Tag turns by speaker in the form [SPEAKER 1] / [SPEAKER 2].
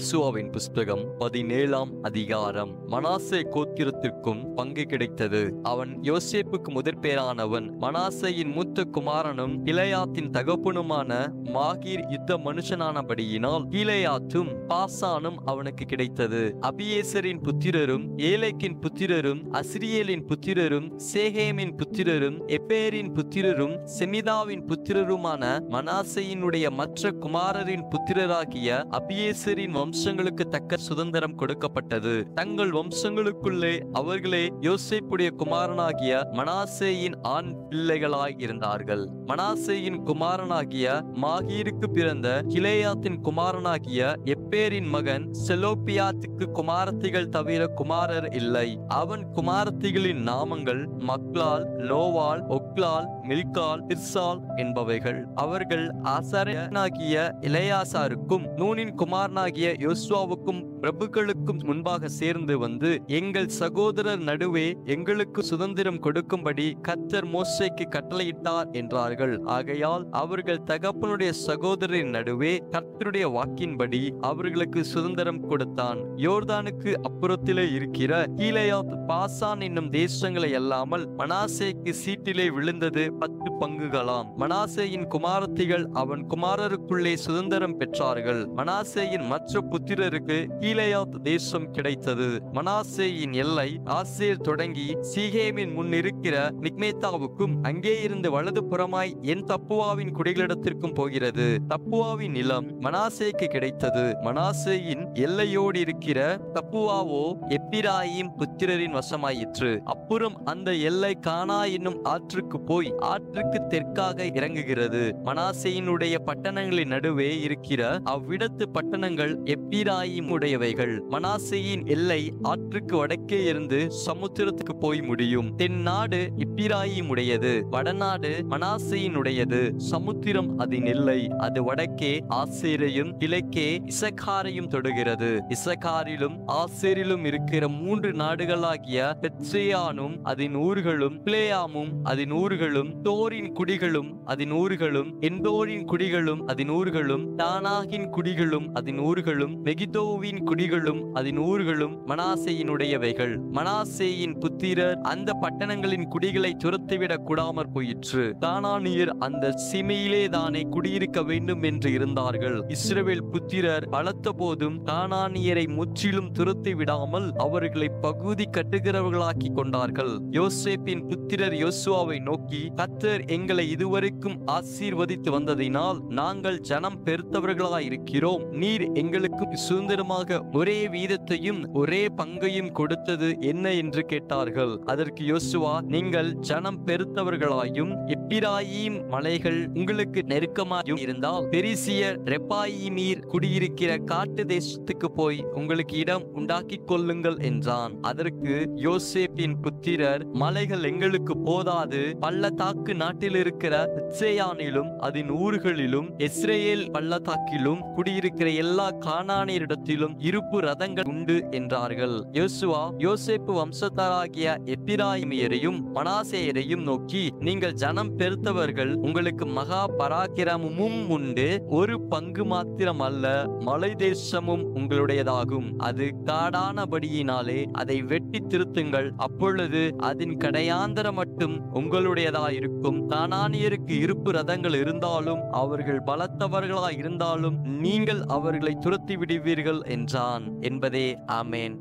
[SPEAKER 1] யோசுவாவின் புஸ்தகம் 17ஆம் அதிகாரம். மனாசே கோத்திரத்திற்கும் பங்கு கிடைத்தது. அவன் யோசேப்புக்கு முதற்பேரானவன். மனாசேயின் மூத்த குமாரனும் கிளையாத்தின் தகப்பனுமான மாகீர் யுத்த மனுஷனானபடியினால் கீலேயாத்தும் பாசானும் அவனுக்கு கிடைத்தது. அபியேசரின் புத்திரரும் ஏலேக்கின் புத்திரரும் அஸ்ரியேலின் புத்திரரும் சேகேமின் புத்திரரும் எப்பேரின் புத்திரரும் செமிதாவின் புத்திரருமான மனாசேயினுடைய மற்ற குமாரரின் புத்திரராகிய அபியேசரின் வம்சங்களுக்கு தக்க சுதந்திரம் கொடுக்கப்பட்டது. தங்கள் வம்சங்களுக்குள்ளே அவர்களே யோசேப்புடைய குமாரனாகிய மனாசேயின் ஆண் பிள்ளைகளாய் இருந்தார்கள். மனாசேயின் குமாரனாகிய மாகீருக்கு பிறந்த கிலேயாத்தின் குமாரனாகிய எப்பேரின் மகன் செலோப்பியாத்துக்கு குமாரத்திகள் தவிர குமாரர் இல்லை. அவன் குமாரத்திகளின் நாமங்கள் மக்லால், நோவால், ஒக்லால், மில்கால், திர்சால் என்பவைகள். அவர்கள் ஆசாரியனாகிய எலெயாசாருக்கும் நூனின் குமாரனாகிய யோசுவாவுக்கும் பிரபுக்களுக்கும் முன்பாக சேர்ந்து வந்து, எங்கள் சகோதரர் நடுவே எங்களுக்கு சுதந்திரம் கொடுக்கும்படி கர்த்தர் மோசேக்கு கட்டளையிட்டார் என்றார்கள். ஆகையால் அவர்கள் தகப்பனுடைய சகோதரரின் நடுவே கர்த்தருடைய வாக்கின்படி அவர்களுக்கு சுதந்திரம் கொடுத்தான். யோர்தானுக்கு அப்புறத்திலே இருக்கிற கீலேயாத், பாசான் என்னும் தேசங்களை அல்லாமல் மனாசேக்கு சீட்டிலே விழுந்தது 10 பங்குகளாம். மனாசேயின் குமாரத்திகள் அவன் குமாரருக்குள்ளே சுதந்திரம் பெற்றார்கள். மனாசேயின் மற்ற புத்திரருக்கு கீலேயாத் தேசம் கிடைத்தது. மனாசேயின் எல்லை ஆசேர் தொடங்கி சீகேமின் முன் இருக்கிற மிக்மேத்தாவுக்கும் அங்கே இருந்து வலது புறமாய் என் தப்புவாவின் குடிகளிடத்திற்கும் போகிறது. தப்புவாவின் நிலம் மனாசேக்கு கிடைத்தது. மனாசேயின் எல்லையோடு இருக்கிற தப்புவாவோ எப்பிராயிம் புத்திரரின் வசமாயிற்று. அப்புறம் அந்த எல்லை கானா என்னும் ஆற்றுக்கு போய் ஆற்றுக்கு தெற்காக இறங்குகிறது. மனாசேயினுடைய பட்டணங்களின் நடுவே இருக்கிற அவ்விடத்து பட்டணங்கள் எப்பிராயிம் உடையவைகள். மனாசேயின் எல்லை ஆற்றுக்கு வடக்கே இருந்து சமுத்திரத்துக்கு போய் முடியும். தென்னாடு எப்பிராயிம் உடையது, வடநாடு மனாசேயினுடையது. சமுத்திரம் அதன் எல்லை. அது வடக்கே ஆசேரையும் கிழக்கே இசக்காரையும் தொடுகிறது. இசக்காரிலும் ஆசேரிலும் இருக்கிற 3 நாடுகளாகிய பெத்சேயானும் அதன் ஊர்களும், பிளேயாமும் அதன் ஊர்களும், தோரின் குடிகளும் அதன் ஊர்களும், எந்தோரின் குடிகளும் அதன் ஊர்களும், தானாகின் குடிகளும் அதன் ஊர்களும், மெகிதோவின் குடிகளும் அதன் ஊர்களும் மனாசேயினுடையவைகள். மனாசேயின் புத்திரர் அந்த பட்டணங்களின் குடிகளை துரத்திவிடக் கூடாமற் போயிற்று. கானானியர் அந்த சீமையிலே தானே குடியிருக்க வேண்டும் என்று இருந்தார்கள். இஸ்ரவேல் புத்திரர் பலத்த போதும் கானானியரை முற்றிலும் துரத்தி விடாமல் அவர்களை பகுதி கட்டுகிறவர்களாக்கி கொண்டார்கள். யோசேப்பின் புத்திரர் யோசுவாவை நோக்கி, கர்த்தர் எங்களை இதுவரைக்கும் ஆசீர்வதித்து வந்ததினால் நாங்கள் ஜனம் பெருத்தவர்களாயிருக்கிறோம். நீர் எங்களுக்கு சுதந்திரமாக ஒரே வீதத்தையும் ஒரே பங்கையும் கொடுத்தது என்ன என்று கேட்டார்கள். அதற்கு யோசுவா, நீங்கள் ஜனம் பெருத்தவர்களாயும் எப்பிராயீம் மலைகள் உங்களுக்கு நெருக்கமாயும் இருந்தால் பெரிசியர் ரெப்பாயீமீர் குடியிருக்கிற காட்டு தேசத்துக்கு போய் உங்களுக்கு இடம் உண்டாக்கிக் கொள்ளுங்கள் என்றான். அதற்கு யோசேப்பின் புத்திரர், மலைகள் எங்களுக்கு போதாது. பள்ளத்தாக்கு நாட்டில் இருக்கிற பெத்சேயானிலும் அதன் ஊர்களிலும் இஸ்ரேல் பள்ளத்தாக்கிலும் குடியிருக்கிற எல்லா கானானியரிடத்திலும் இருப்பு ரதங்கள் உண்டு என்றார்கள். யோசுவா யோசேப்பு வம்சத்தாராகிய எப்பிராயிமியரையும் மனாசேயரையும் நோக்கி, நீங்கள் ஜனம் பெருத்தவர்கள், உங்களுக்கு மகா பராக்கிரமும் உண்டு. ஒரு பங்கு மாத்திரம் அல்ல, மலை தேசமும் உங்களுடையதாகும். அது காடானபடியினாலே அதை வெட்டி திருத்துங்கள். அப்பொழுது அதன் கடையாந்தரம் மட்டும் உங்களுடையதாயிருக்கும். கானானியருக்கு இருப்பு ரதங்கள் இருந்தாலும் அவர்கள் பலத்தவர்களாய் இருந்தாலும் நீங்கள் அவர்களை துரத்தி விடுவீர்கள் என்றான் என்பதே. ஆமேன்.